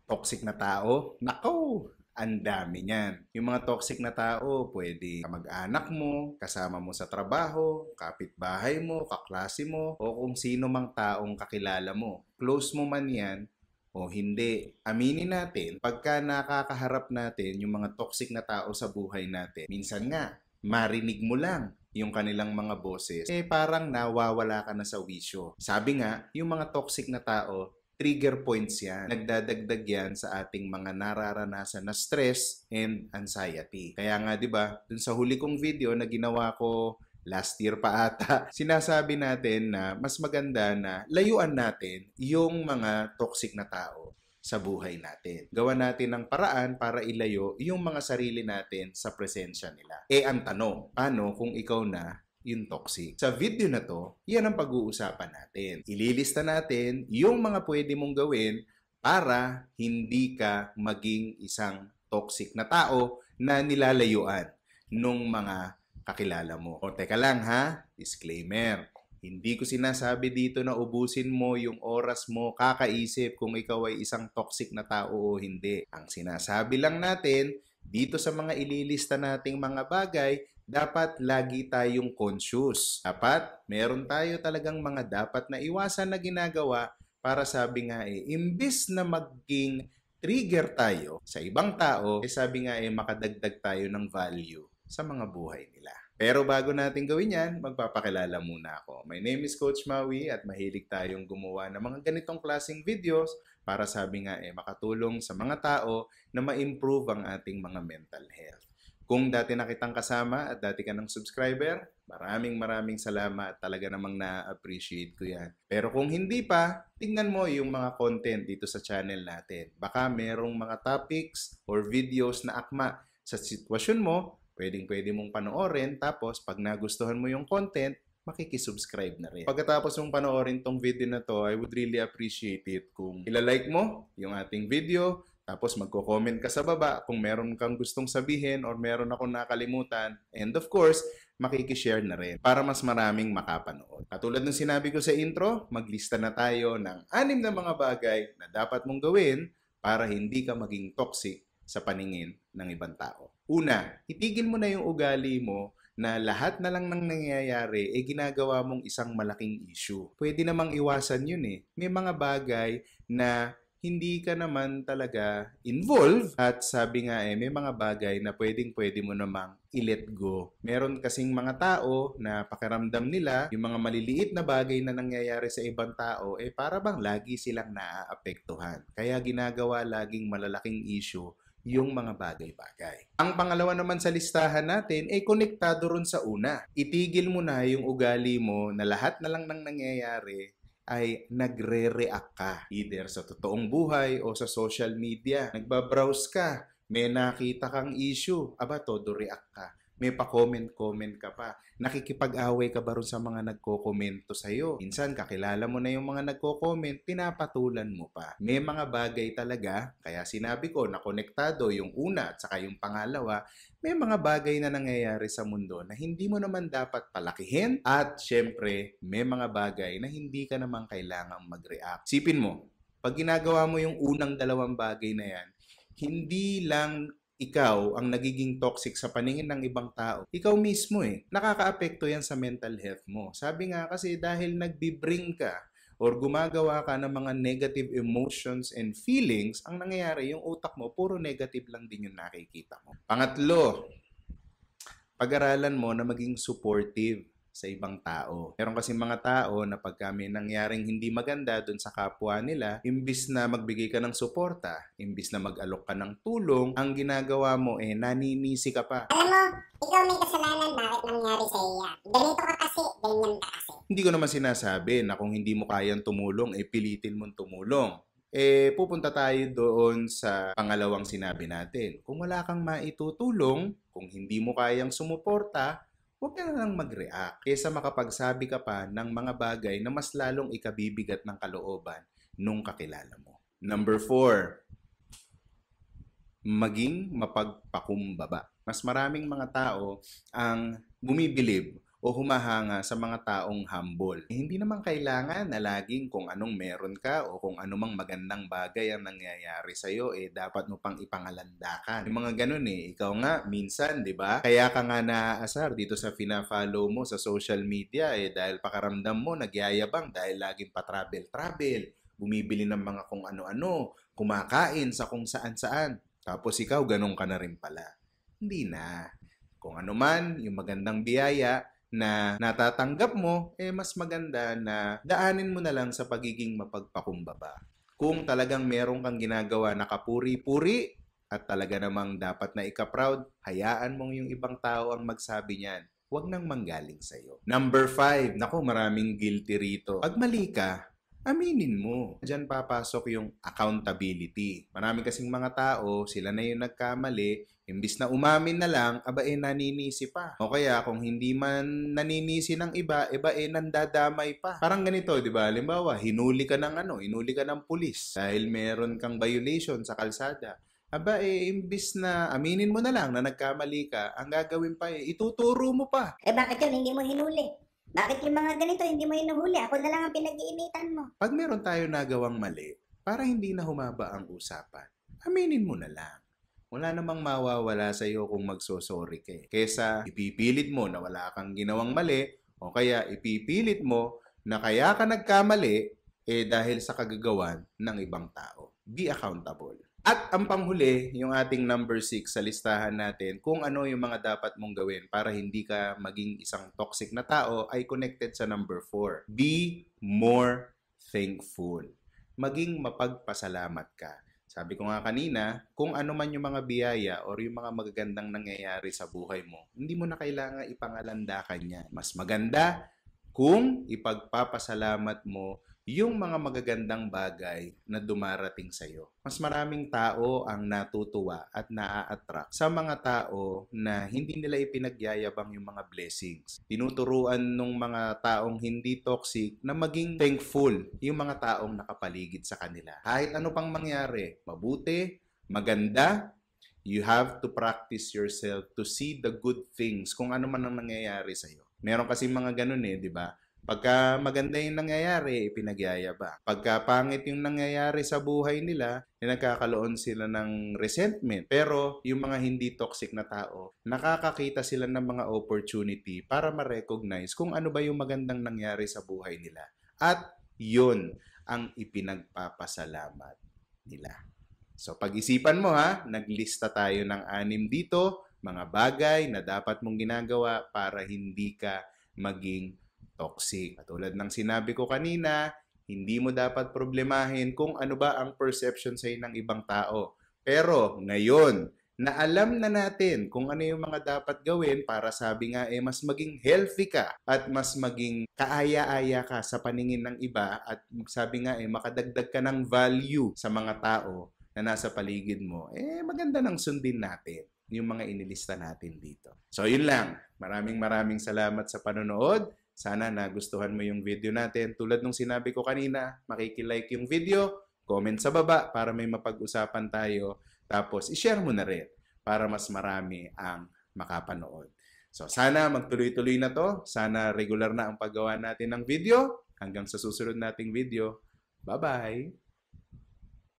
Toxic na tao? Nako! Ang dami niyan. Yung mga toxic na tao, pwede kamag-anak mo, kasama mo sa trabaho, kapitbahay mo, kaklase mo, o kung sino mang taong kakilala mo. Close mo man yan, o hindi. Aminin natin, pagka nakakaharap natin yung mga toxic na tao sa buhay natin, minsan nga, marinig mo lang yung kanilang mga boses, parang nawawala ka na sa wisyo. Sabi nga, yung mga toxic na tao, trigger points yan. Nagdadagdag yan sa ating mga nararanasan na stress and anxiety. Kaya nga, di ba, dun sa huli kong video na ginawa ko last year pa ata, sinasabi natin na mas maganda na layuan natin yung mga toxic na tao sa buhay natin. Gawa natin ng paraan para ilayo yung mga sarili natin sa presensya nila. Ang tanong, paano kung ikaw na yung toxic? Sa video na to, yan ang pag-uusapan natin. Ililista natin yung mga pwede mong gawin para hindi ka maging isang toxic na tao na nilalayuan nung mga kakilala mo. O teka lang ha, disclaimer. Hindi ko sinasabi dito na ubusin mo yung oras mo kakaisip kung ikaw ay isang toxic na tao o hindi. Ang sinasabi lang natin, dito sa mga ililista nating mga bagay, dapat lagi tayong conscious. Dapat meron tayo talagang mga dapat na iwasan na ginagawa para sabi nga imbis na maging trigger tayo sa ibang tao, sabi nga makadagdag tayo ng value sa mga buhay nila. Pero bago natin gawin yan, magpapakilala muna ako. My name is Coach Maui at mahilig tayong gumawa ng mga ganitong klaseng videos para sabi nga makatulong sa mga tao na ma-improve ang ating mga mental health. Kung dati na kitang kasama at dati ka ng subscriber, maraming salamat. Talaga namang na-appreciate ko yan. Pero kung hindi pa, tingnan mo yung mga content dito sa channel natin. Baka merong mga topics or videos na akma sa sitwasyon mo, pwede mong panoorin. Tapos, pag nagustuhan mo yung content, makikisubscribe na rin. Pagkatapos mong panoorin tong video na to, I would really appreciate it kung ilalike mo yung ating video, tapos magko-comment ka sa baba kung meron kang gustong sabihin or meron akong nakalimutan. And of course, makikishare na rin para mas maraming makapanood. Katulad ng sinabi ko sa intro, maglista na tayo ng 6 na mga bagay na dapat mong gawin para hindi ka maging toxic sa paningin ng ibang tao. Una, itigil mo na yung ugali mo na lahat na lang ng nangyayari ginagawa mong isang malaking issue. Pwede namang iwasan yun May mga bagay na hindi ka naman talaga involved at sabi nga may mga bagay na pwede mo namang i-let go. Meron kasing mga tao na pakiramdam nila yung mga maliliit na bagay na nangyayari sa ibang tao para bang lagi silang naaapektuhan. Kaya ginagawa laging malalaking issue yung mga bagay-bagay. Ang pangalawa naman sa listahan natin konektado ron sa una. Itigil mo na yung ugali mo na lahat na lang ng nangyayari ay nagre-react ka. Either sa totoong buhay o sa social media. Nagbabrowse ka, may nakita kang issue, todo react ka. May pa-comment ka pa. Nakikipag-away ka ba ron sa mga nagko-komento sa'yo? Minsan, kakilala mo na yung mga nagko-comment, pinapatulan mo pa. May mga bagay talaga, kaya sinabi ko na konektado yung una at saka yung pangalawa, may mga bagay na nangyayari sa mundo na hindi mo naman dapat palakihin at syempre, may mga bagay na hindi ka naman kailangang mag-react. Sipin mo, pag ginagawa mo yung unang dalawang bagay na yan, hindi lang ikaw ang nagiging toxic sa paningin ng ibang tao, ikaw mismo nakakaapekto yan sa mental health mo. Sabi nga kasi dahil nagbibring ka or gumagawa ka ng mga negative emotions and feelings, ang nangyayari yung utak mo, puro negative lang din yung nakikita mo. Pangatlo, pag-aralan mo na maging supportive sa ibang tao. Meron kasi mga tao na pagka may nangyaring hindi maganda dun sa kapwa nila, imbis na magbigay ka ng suporta, imbis na mag-alok ka ng tulong, ang ginagawa mo naninisi ka pa. Alam mo, ikaw may kasalanan, bakit nangyari sa iyo yan? Ganito ka kasi, ganyan ka kasi. Hindi ko naman sinasabi na kung hindi mo kayang tumulong, pilitin mong tumulong. Pupunta tayo doon sa pangalawang sinabi natin. Kung wala kang maitutulong, kung hindi mo kayang sumuporta, huwag ka na lang mag-react kaysa makapagsabi ka pa ng mga bagay na mas lalong ikabibigat ng kalooban nung kakilala mo. Number 4, maging mapagpakumbaba. Mas maraming mga tao ang bumibilib o humahanga sa mga taong humble. Hindi naman kailangan na laging kung anong meron ka o kung anumang magandang bagay ang nangyayari sa'yo, dapat mo pang ipangalandakan. Yung mga ganun ikaw nga, minsan, di ba? Kaya ka nga naaasar dito sa fina-follow mo sa social media dahil pakaramdam mo, nagyayabang dahil laging pa-travel-travel, bumibili ng mga kung ano-ano, kumakain sa kung saan-saan. Tapos ikaw, ganun ka na rin pala. Hindi na. Kung ano man, yung magandang biyaya na natatanggap mo, mas maganda na daanin mo na lang sa pagiging mapagpakumbaba. Kung talagang meron kang ginagawa na kapuri-puri at talaga namang dapat na ika-proud, hayaan mong yung ibang tao ang magsabi niyan. Huwag nang manggaling sa'yo. Number 5, naku, maraming guilty rito. Pag mali ka, aminin mo. Diyan papasok yung accountability. Marami kasing mga tao, sila na yung nagkamali, imbis na umamin na lang, naninisi pa. O kaya kung hindi man naninisi ng iba, nandadamay pa. Parang ganito, di ba? Halimbawa, hinuli ka ng pulis dahil meron kang violation sa kalsada. Imbis na aminin mo na lang na nagkamali ka, ang gagawin pa ituturo mo pa. Bakit yun hindi mo hinuli? Bakit yung mga ganito hindi mo hinuhuli? Ako na lang ang pinag-iinitan mo. Pag meron tayo nagawang mali, para hindi na humaba ang usapan, aminin mo na lang. Wala namang mawawala sa iyo kung magsosorry ka. Kesa ipipilit mo na wala kang ginawang mali o kaya ipipilit mo na kaya ka nagkamali dahil sa kagagawan ng ibang tao. Be accountable. At ang panghuli, yung ating number 6 sa listahan natin, kung ano yung mga dapat mong gawin para hindi ka maging isang toxic na tao ay connected sa number 4. Be more thankful. Maging mapagpasalamat ka. Sabi ko nga kanina, kung ano man yung mga biyaya or yung mga magagandang nangyayari sa buhay mo, hindi mo na kailangan ipangalandakan yan. Mas maganda kung ipagpapasalamat mo yung mga magagandang bagay na dumarating sa iyo. Mas maraming tao ang natutuwa at naa-attract sa mga tao na hindi nila ipinagyayabang yung mga blessings. Tinuturuan ng mga taong hindi toxic na maging thankful yung mga taong nakapaligid sa kanila. Kahit ano pang mangyari, mabuti, maganda, you have to practice yourself to see the good things kung ano man ang nangyayari sa iyo. Meron kasi mga ganun di ba? Pagka maganda yung nangyayari, ipinagyayaba. Pagka pangit yung nangyayari sa buhay nila, nagkakaloon sila ng resentment. Pero yung mga hindi toxic na tao, nakakakita sila ng mga opportunity para ma-recognize kung ano ba yung magandang nangyari sa buhay nila. At yun ang ipinagpapasalamat nila. So pag-isipan mo naglista tayo ng 6 dito, mga bagay na dapat mong ginagawa para hindi ka maging toxic. Katulad ng sinabi ko kanina, hindi mo dapat problemahin kung ano ba ang perception sa'yo ng ibang tao. Pero ngayon, na alam na natin kung ano yung mga dapat gawin para sabi nga mas maging healthy ka at mas maging kaaya-aya ka sa paningin ng iba at sabi nga makadagdag ka ng value sa mga tao na nasa paligid mo, maganda nang sundin natin yung mga inilista natin dito. So yun lang. Maraming salamat sa panonood. Sana nagustuhan mo yung video natin. Tulad nung sinabi ko kanina, makikilike yung video, comment sa baba para may mapag-usapan tayo. Tapos, i-share mo na rin para mas marami ang makapanood. So, sana magtuloy-tuloy na to. Sana regular na ang paggawa natin ng video. Hanggang sa susunod nating video. Bye-bye!